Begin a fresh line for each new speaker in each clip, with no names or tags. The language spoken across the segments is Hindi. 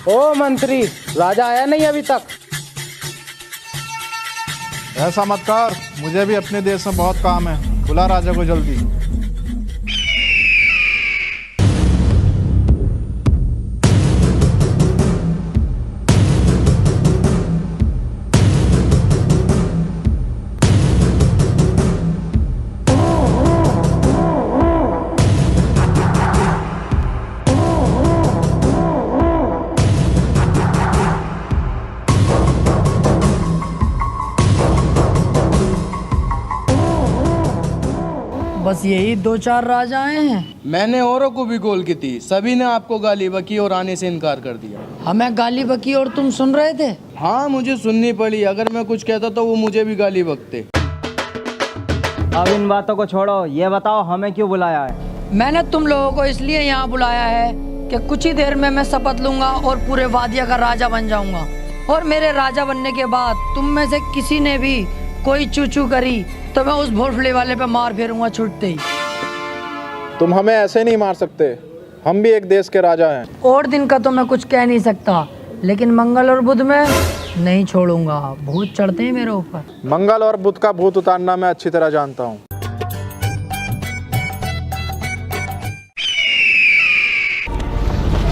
ओ मंत्री, राजा आया नहीं अभी तक?
ऐसा मत कर, मुझे भी अपने देश में बहुत काम है। बुला राजा को जल्दी।
बस यही 2-4 राजा आए हैं।
मैंने औरों को भी कॉल की थी, सभी ने आपको गाली बकी और आने से इनकार कर दिया।
हमें गाली बकी और तुम सुन रहे थे?
हाँ, मुझे सुननी पड़ी। अगर मैं कुछ कहता तो वो मुझे भी गाली बकते।
अब इन बातों को छोड़ो, ये बताओ हमें क्यों बुलाया है?
मैंने तुम लोगों को इसलिए यहाँ बुलाया है कि कुछ ही देर में मैं शपथ लूंगा और पूरे वादिया का राजा बन जाऊंगा। और मेरे राजा बनने के बाद तुम में से किसी ने भी कोई चूचू करी तो मैं उस भोसले वाले पे मार फेरूंगा छूटते ही।
तुम हमें ऐसे नहीं मार सकते, हम भी एक देश के राजा हैं।
और दिन का तो मैं कुछ कह नहीं सकता, लेकिन मंगल और बुध में नहीं छोड़ूंगा। भूत चढ़ते हैं मेरे ऊपर।
मंगल और बुध का भूत उतारना मैं अच्छी तरह जानता हूँ।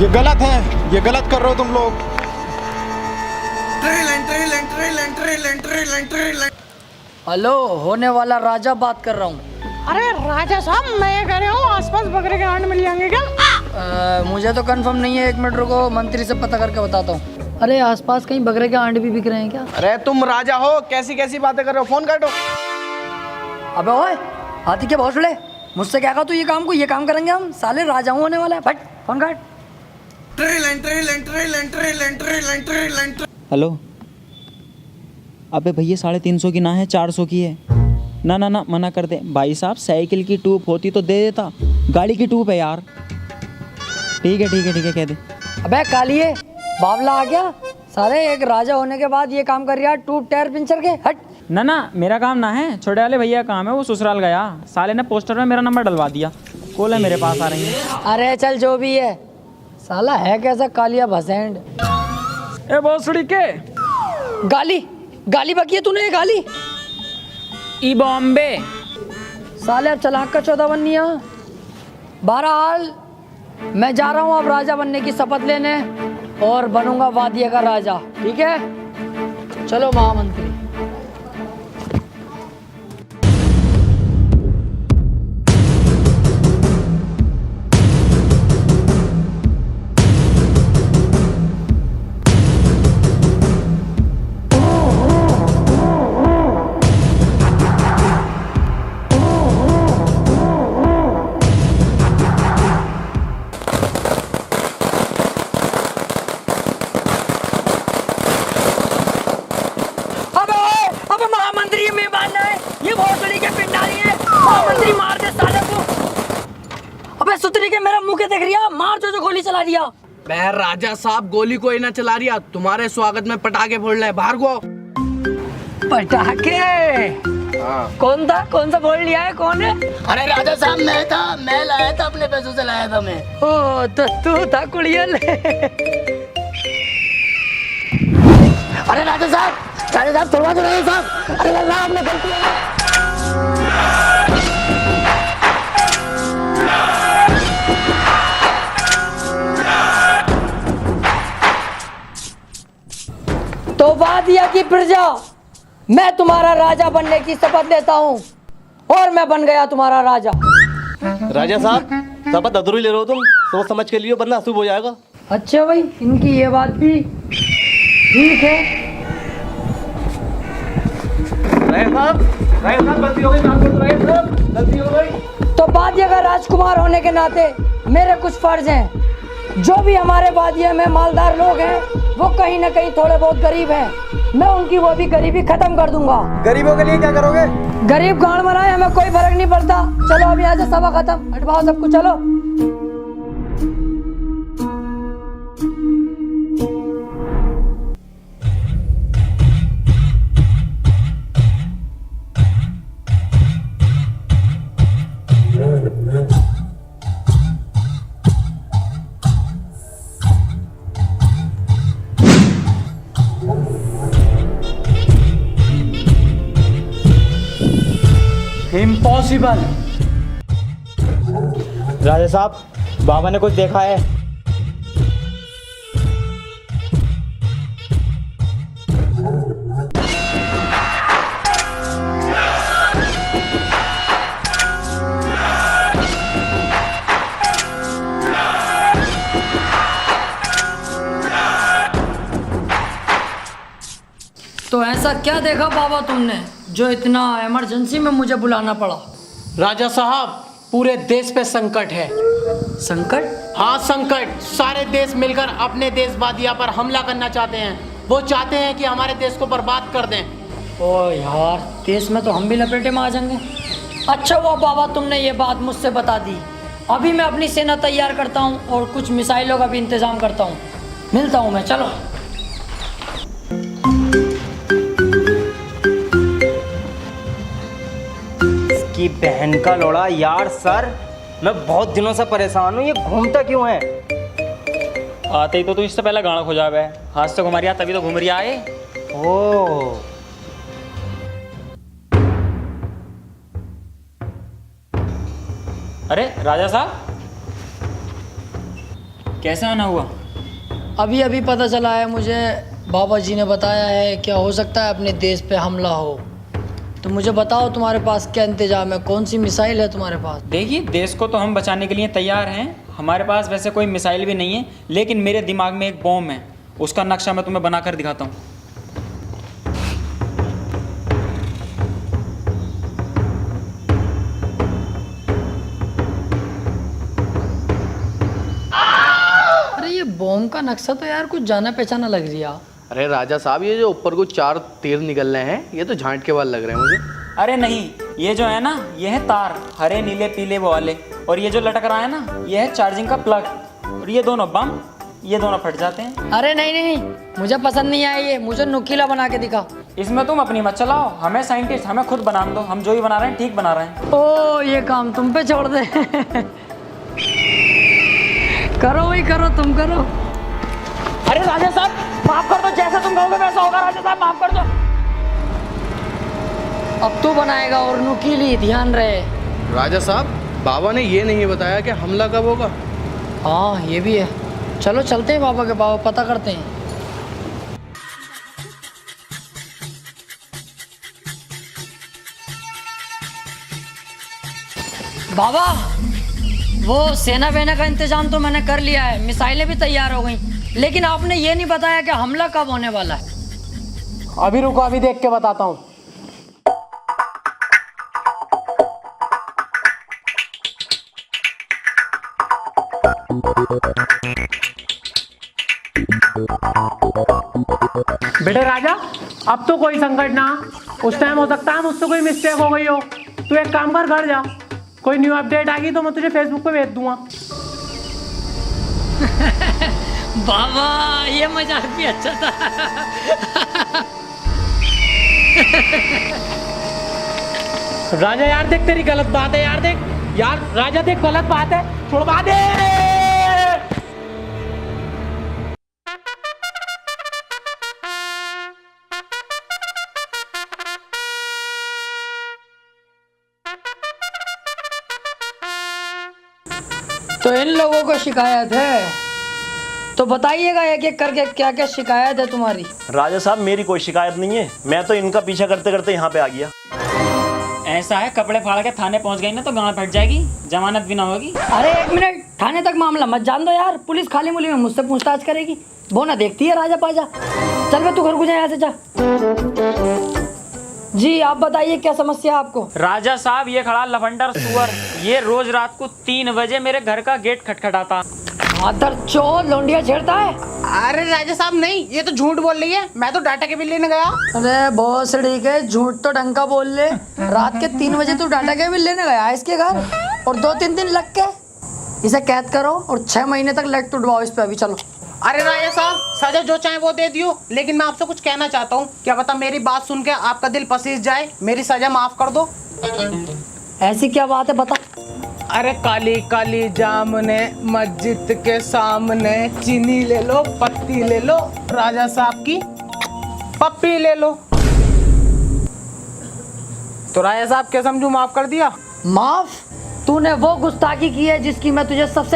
ये गलत है, ये गलत कर रहे हो तुम लोग।
हेलो, होने वाला राजा बात कर रहा हूँ।
अरे राजा साहब, मैं ये कह रहा हूँ आसपास बकरे के अंड मिल जाएंगे क्या?
मुझे तो कंफर्म नहीं है, 1 मिनट रुको, मंत्री से पता करके बताता हूँ। अरे आसपास कहीं बकरे के अंडे भी बिक रहे हैं क्या?
अरे तुम राजा हो, कैसी कैसी बातें कर रहे हो? फोन काटो।
अबे ओए, हाथी के भोसले, मुझसे क्या कहा तू? ये काम करेंगे हम, साले राजा होने वाला है। फट फोन काट।
हेलो, अबे भैया 350 की ना है, 400 की है। ना ना ना, मना कर दे भाई साहब। साइकिल की ट्यूब होती तो दे देता, गाड़ी की ट्यूब है यार। ठीक है ठीक है ठीक है, कह दे।
अबे कालिए, बावला आ गया साले। एक राजा होने के बाद ये काम कर रहा है, ट्यूब टायर पंचर के। हट।
ना ना, मेरा काम ना है, छोटे वाले भैया का काम है। वो ससुराल गया, साले ने पोस्टर में मेरा नंबर डलवा दिया। कॉल है मेरे पास आ रही है।
अरे चल जो भी है, साला है कैसा कालिया भसेंड।
ए भोसड़ी के
गाली बकी है तूने, ये गाली।
ई बॉम्बे
साले अब चलाक का 14 बननी है। बहरहाल मैं जा रहा हूँ अब राजा बनने की शपथ लेने, और बनूंगा वादिया का राजा। ठीक है, चलो महामंत्री। सुतरी के मेरा मुंह के देख रिया, मार जो गोली चला दिया।
मैं राजा साहब गोली कोई ना चला रिया, तुम्हारे स्वागत में पटाखे फोड़ रहे। बाहर को।
पटाखे? कौन सा फोड़ लिया है? कौन है?
अरे राजा साहब, मैं लाया था, अपने पैसों से लाया था मैं।
ओ तो तू था कुड़ियल।
अरे राजा साहब थोड़ा तो राजा साहब। अरे अल्लाह, आपने गलती है।
तो वादिया की प्रजा, मैं तुम्हारा राजा बनने की शपथ लेता हूँ, और मैं बन गया तुम्हारा राजा।
राजा साहब, शपथ अधूरी ले रहे हो तुम, सोच समझ के लिए, वरना अशुभ हो जाएगा।
अच्छा भाई, इनकी ये बात भी ठीक है।
गलती हो गई, गलती हो गई।
तो वादिया का राजकुमार होने के नाते मेरे कुछ फर्ज हैं। जो भी हमारे वादिया में मालदार लोग हैं, वो कहीं ना कहीं थोड़े बहुत गरीब हैं, मैं उनकी वो भी गरीबी खत्म कर दूंगा।
गरीबों के लिए क्या करोगे?
गरीब गांड मराए, हमें कोई फर्क नहीं पड़ता। चलो अब यहाँ से सभा खत्म, हटवाओ सब कुछ, चलो।
इम्पॉसिबल।
राजा साहब, बाबा ने कुछ देखा है?
तो ऐसा क्या देखा बाबा तुमने जो इतना इमरजेंसी में मुझे बुलाना पड़ा?
राजा साहब, पूरे देश पे संकट है।
संकट?
हाँ संकट। सारे देश मिलकर अपने देश वादिया पर हमला करना चाहते हैं। वो चाहते हैं कि हमारे देश को बर्बाद कर दें।
ओ यार, देश में तो हम भी लपेटे में आ जाएंगे। अच्छा हुआ बाबा तुमने ये बात मुझसे बता दी। अभी मैं अपनी सेना तैयार करता हूँ और कुछ मिसाइलों का भी इंतजाम करता हूँ। मिलता हूँ मैं, चलो।
की बहन का लोड़ा यार। सर, मैं बहुत दिनों से परेशान हूँ, ये घूमता क्यों है?
आते ही तो तू इससे पहले गाना खो जावे। हाथ से घुमा रिया तभी तो घूम रिया है।
ओ
अरे राजा साहब, कैसे आना हुआ?
अभी अभी पता चला है मुझे, बाबा जी ने बताया है क्या हो सकता है अपने देश पे हमला हो। तो मुझे बताओ तुम्हारे पास क्या इंतजाम है, कौन सी मिसाइल है तुम्हारे पास?
देखिए, देश को तो हम बचाने के लिए तैयार हैं। हमारे पास वैसे कोई मिसाइल भी नहीं है, लेकिन मेरे दिमाग में एक बॉम्ब है। उसका नक्शा मैं तुम्हें बनाकर दिखाता हूँ।
अरे ये बॉम्ब का नक्शा तो यार कुछ जाना पहचाना लग रहा।
अरे राजा साहब, ये जो ऊपर को 4 तीर निकल रहे हैं, ये तो झांट के बाद लग रहे हैं मुझे।
अरे नहीं, ये जो है ना, ये है तार, हरे नीले पीले वो वाले। और ये जो लटक रहा है ना, ये है चार्जिंग का प्लग। और ये दोनों बम, ये दोनों फट जाते हैं।
अरे नहीं नहीं नहीं, मुझे पसंद नहीं आया ये। मुझे नुकीला बना के दिखा।
इसमें तुम अपनी मत चलाओ, हमें साइंटिस्ट, हमें खुद बनाने दो। हम जो भी बना रहे हैं ठीक बना रहे हैं।
ओ, ये काम तुम पे छोड़ दे। करो भाई, करो, तुम करो।
अरे राजा साहब, माफ कर दो, जैसा तुम कहोगे वैसा होगा। राजा साहब माफ कर दो।
अब तू बनाएगा और नुकीली, ध्यान रहे।
राजा साहब, बाबा ने ये नहीं बताया कि हमला कब होगा।
हाँ ये भी है। चलो चलते हैं बाबा के पास, पता करते हैं। बाबा, वो सेना वेना का इंतजाम तो मैंने कर लिया है, मिसाइलें भी तैयार हो गई, लेकिन आपने ये नहीं बताया कि हमला कब होने वाला है।
अभी रुको, अभी देख के बताता हूँ। बेटे राजा, अब तो कोई संकट ना। उस टाइम हो सकता है मुझसे कोई मिस्टेक हो गई हो। तू एक काम कर, घर जा, कोई न्यू अपडेट आ गई तो मैं तुझे फेसबुक पे भेज दूंगा।
बाबा, ये मजाक भी अच्छा था।
राजा यार देख, तेरी गलत बात है यार। देख यार, राजा देख, गलत बात है, छुड़वा दे।
तो इन लोगों को शिकायत है, तो बताइएगा एक एक करके क्या क्या शिकायत है तुम्हारी।
राजा साहब, मेरी कोई शिकायत नहीं है। मैं तो इनका पीछा करते करते यहाँ पे आ गया।
ऐसा है, कपड़े फाड़ के थाने पहुंच गई ना तो गांव फट जाएगी, जमानत भी ना होगी।
अरे एक मिनट, थाने तक मामला मत जान दो यार। पुलिस खाली मुली में मुझसे पूछताछ करेगी, वो ना देखती है राजा पाजा। चल बे, तू घर को जा, यहाँ से जा। जी आप बताइए क्या समस्या है आपको?
राजा साहब, ये खड़ा लफंडर सुअर, ये रोज रात को 3 बजे मेरे घर का गेट खटखटाता।
मादर चोद, लौंडिया छेड़ता है।
अरे राजा साहब नहीं, ये तो झूठ बोल रही है। मैं तो डाटा केबल लेने गया।
अरे बहुत सड़ी के, झूठ तो ढंग का बोल ले। रात के 3 बजे तू डाटा केबल लेने गया इसके घर, और 2-3 दिन लग के इसे कैद करो और 6 महीने तक लेट टुटवाओ इस पे। अभी चलो।
अरे राजा साहब, सजा जो चाहे वो दे दियो, लेकिन मैं आपसे कुछ कहना चाहता हूँ। क्या पता मेरी बात सुन के आपका दिल पसीज जाए, मेरी सजा माफ कर दो।
ऐसी क्या बात है, बता।
अरे काली काली जामुने मस्जिद के सामने, चीनी ले लो, पत्ती ले लो, राजा साहब की पप्पी ले लो। तो राजा साहब क्या समझू, माफ कर दिया?
माफ? तूने वो गुस्ताखी की है जिसकी मैं तुझे सबसे